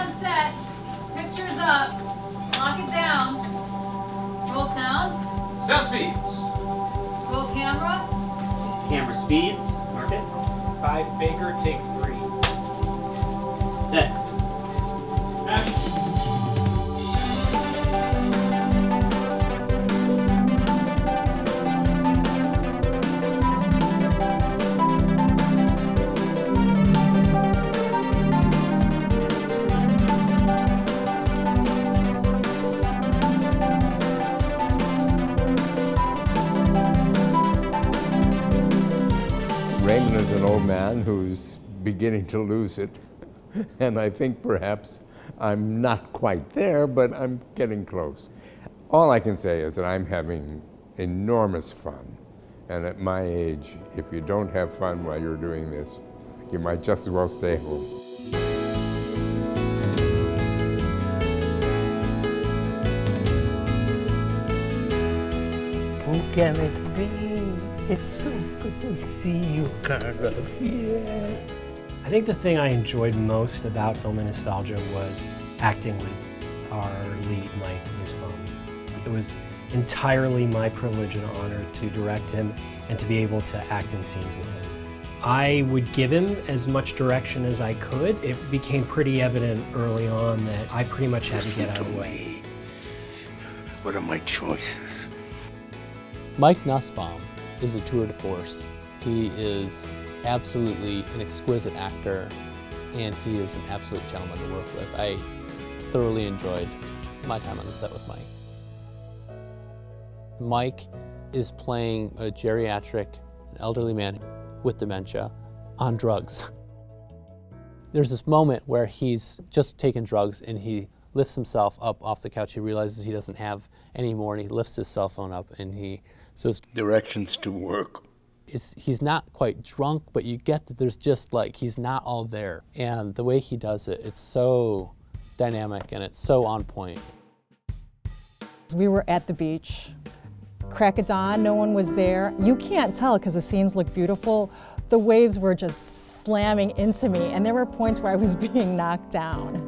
on set. Pictures up. Lock it down. Roll sound. Sound speeds. Roll camera. Camera speeds. Mark it. 5 Baker, take 3. Set. Action. Raymond is an old man who's beginning to lose it, and I think perhaps I'm not quite there, but I'm getting close. All I can say is that I'm having enormous fun, and at my age, if you don't have fun while you're doing this, you might just as well stay home. Who can it be? It's so good to see you, Carlos. Yeah. I think the thing I enjoyed most about Film and Nostalgia was acting with our lead, Mike Nussbaum. It was entirely my privilege and honor to direct him and to be able to act in scenes with him. I would give him as much direction as I could. It became pretty evident early on that I pretty much had to get out of the way. What are my choices? Mike Nussbaum is a tour de force. He is absolutely an exquisite actor, and he is an absolute gentleman to work with. I thoroughly enjoyed my time on the set with Mike. Mike is playing a geriatric, an elderly man with dementia on drugs. There's this moment where he's just taken drugs and he lifts himself up off the couch. He realizes he doesn't have any more, and he lifts his cell phone up and he says, Directions to work. he's not quite drunk, but you get that there's just like, he's not all there. And the way he does it, it's so dynamic and it's so on point. We were at the beach, crack of dawn, no one was there. You can't tell because the scenes look beautiful. The waves were just slamming into me, and there were points where I was being knocked down.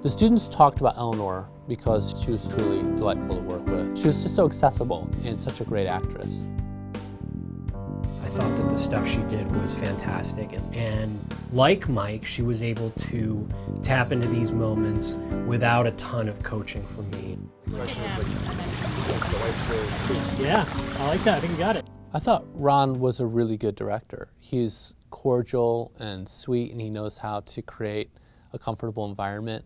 The students talked about ELEANOR because she was truly delightful to work with. She was just so accessible and such a great actress. I thought that the stuff she did was fantastic. And like Mike, she was able to tap into these moments without a ton of coaching from me. Yeah, I like that. I think you got it. I thought Ron was a really good director. He's cordial and sweet, and he knows how to create a comfortable environment.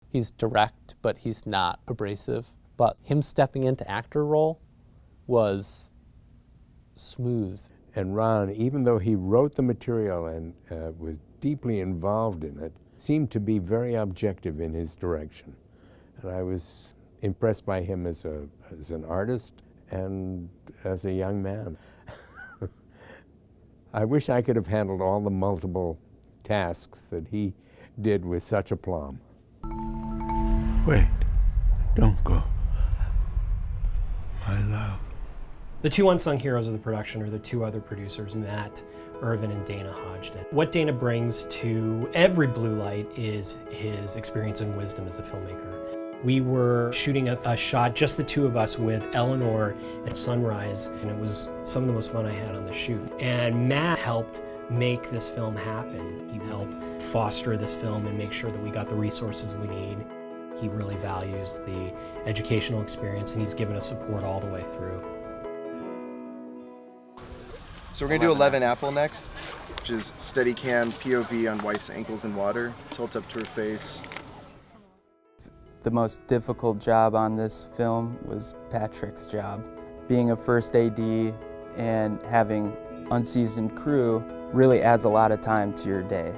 He's direct, but he's not abrasive. But him stepping into actor role was smooth. And Ron, even though he wrote the material and was deeply involved in it, seemed to be very objective in his direction. And I was impressed by him as an artist and as a young man. I wish I could have handled all the multiple tasks that he did with such aplomb. Wait, don't go. My love. The two unsung heroes of the production are the two other producers, Matt Irvin and Dana Hodgson. What Dana brings to every Blue Light is his experience and wisdom as a filmmaker. We were shooting a shot, just the two of us, with ELEANOR at sunrise, and it was some of the most fun I had on the shoot. And Matt helped make this film happen. He helped foster this film and make sure that we got the resources we need. He really values the educational experience, and he's given us support all the way through. So we're gonna do 11 Apple next, which is Steadicam POV on wife's ankles in water, tilt up to her face. The most difficult job on this film was Patrick's job. Being a first AD and having unseasoned crew really adds a lot of time to your day.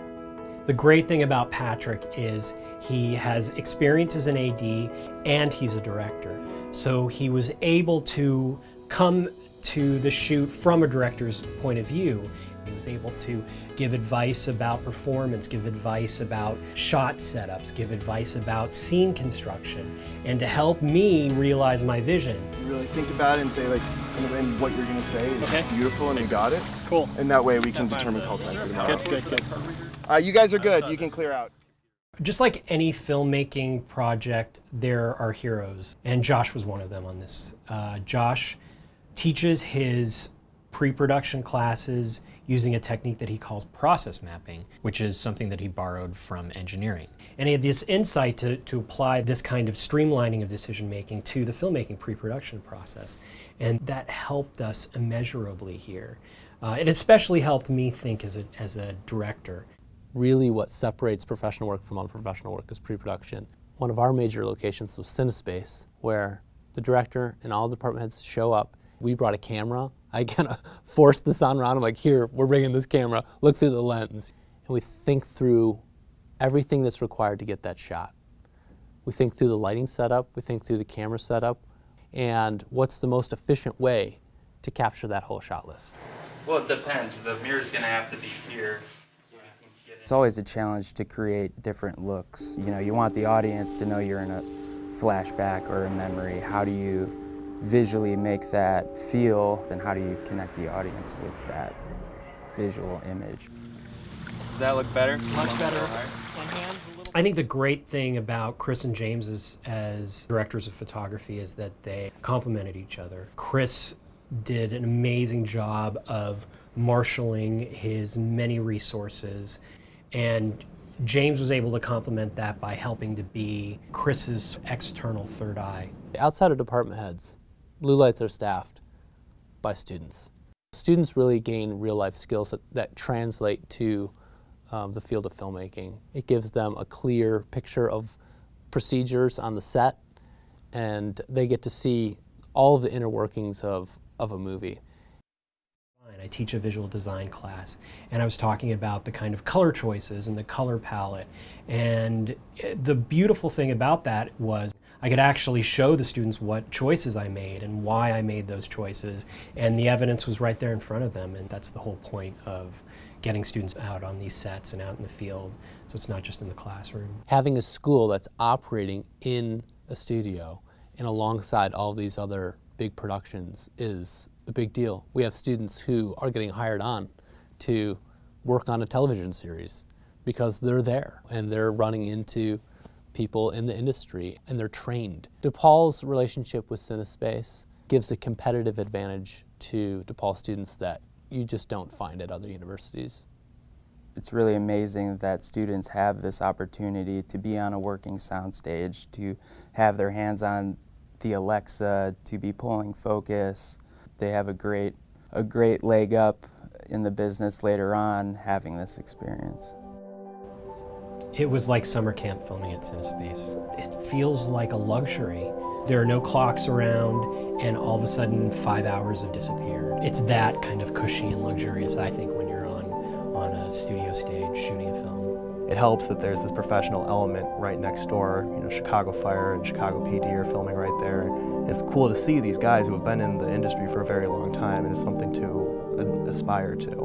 The great thing about Patrick is he has experience as an AD and he's a director. So he was able to come to the shoot from a director's point of view. He was able to give advice about performance, give advice about shot setups, give advice about scene construction, and to help me realize my vision. You really think about it and say, like, and what you're gonna say is beautiful and you got it. Cool. And that way we can determine call time for tomorrow. Good. You guys are good, you can clear out. Just like any filmmaking project, there are heroes, and Josh was one of them on this. Josh teaches his pre-production classes using a technique that he calls process mapping, which is something that he borrowed from engineering. And he had this insight to apply this kind of streamlining of decision-making to the filmmaking pre-production process. And that helped us immeasurably here. It especially helped me think as a director. Really what separates professional work from unprofessional work is pre-production. One of our major locations was CineSpace, where the director and all the department heads show up. We brought a camera. I kind of forced this on Ron. I'm like, here, we're bringing this camera. Look through the lens. And we think through everything that's required to get that shot. We think through the lighting setup. We think through the camera setup. And what's the most efficient way to capture that whole shot list? Well, it depends. The mirror's going to have to be here. It's always a challenge to create different looks. You know, you want the audience to know you're in a flashback or a memory. How do you visually make that feel, and how do you connect the audience with that visual image? Does that look better? Much better. I think the great thing about Chris and James as directors of photography is that they complemented each other. Chris did an amazing job of marshaling his many resources, and James was able to complement that by helping to be Chris's external third eye. Outside of department heads, blue lights are staffed by students. Students really gain real-life skills that translate to the field of filmmaking. It gives them a clear picture of procedures on the set, and they get to see all of the inner workings of a movie. I teach a visual design class, and I was talking about the kind of color choices and the color palette. And the beautiful thing about that was I could actually show the students what choices I made and why I made those choices, and the evidence was right there in front of them. And that's the whole point of getting students out on these sets and out in the field, so it's not just in the classroom. Having a school that's operating in a studio and alongside all these other big productions is a big deal. We have students who are getting hired on to work on a television series because they're there and they're running into people in the industry and they're trained. DePaul's relationship with CineSpace gives a competitive advantage to DePaul students that you just don't find at other universities. It's really amazing that students have this opportunity to be on a working soundstage, to have their hands on the Alexa, to be pulling focus. They have a great leg up in the business later on having this experience. It was like summer camp filming at CineSpace. It feels like a luxury. There are no clocks around, and all of a sudden 5 hours have disappeared. It's that kind of cushy and luxurious, I think, when you're on a studio stage shooting a film. It helps that there's this professional element right next door. You know, Chicago Fire and Chicago PD are filming right there. It's cool to see these guys who have been in the industry for a very long time, and it's something to aspire to.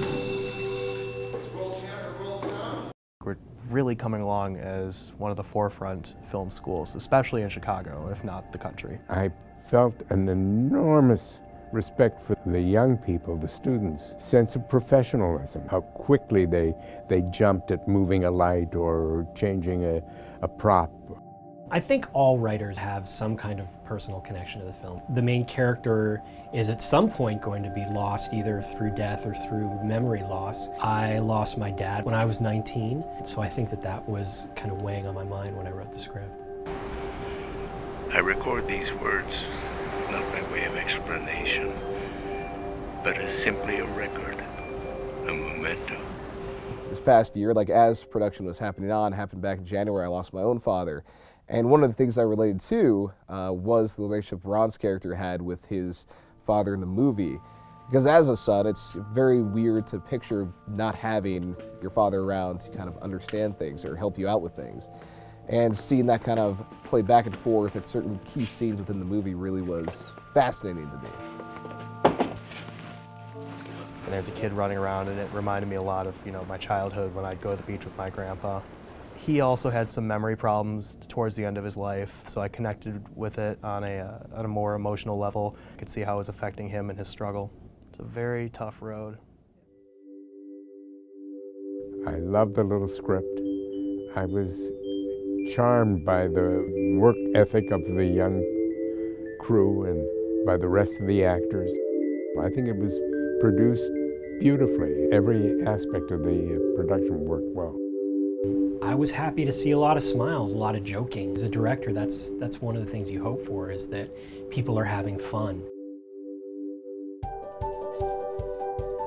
We're really coming along as one of the forefront film schools, especially in Chicago, if not the country. I felt an enormous respect for the young people, the students' sense of professionalism, how quickly they jumped at moving a light or changing a prop. I think all writers have some kind of personal connection to the film. The main character is at some point going to be lost, either through death or through memory loss. I lost my dad when I was 19, so I think that was kind of weighing on my mind when I wrote the script. I record these words not by way of explanation, but as simply a record, a memento. This past year, like as production was happened back in January, I lost my own father. And one of the things I related to was the relationship Ron's character had with his father in the movie. Because as a son, it's very weird to picture not having your father around to kind of understand things or help you out with things. And seeing that kind of play back and forth at certain key scenes within the movie really was fascinating to me. And there's a kid running around, and it reminded me a lot of, you know, my childhood when I'd go to the beach with my grandpa. He also had some memory problems towards the end of his life, so I connected with it on a more emotional level. I could see how it was affecting him and his struggle. It's a very tough road. I loved the little script. I was charmed by the work ethic of the young crew and by the rest of the actors. I think it was produced beautifully. Every aspect of the production worked well. I was happy to see a lot of smiles, a lot of joking. As a director, that's one of the things you hope for, is that people are having fun.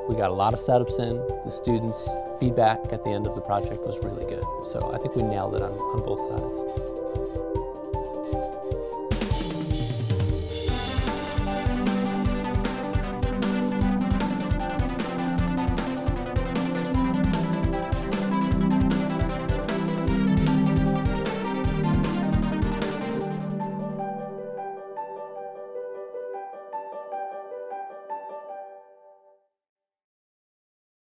We got a lot of setups in. The students' feedback at the end of the project was really good. So I think we nailed it on both sides.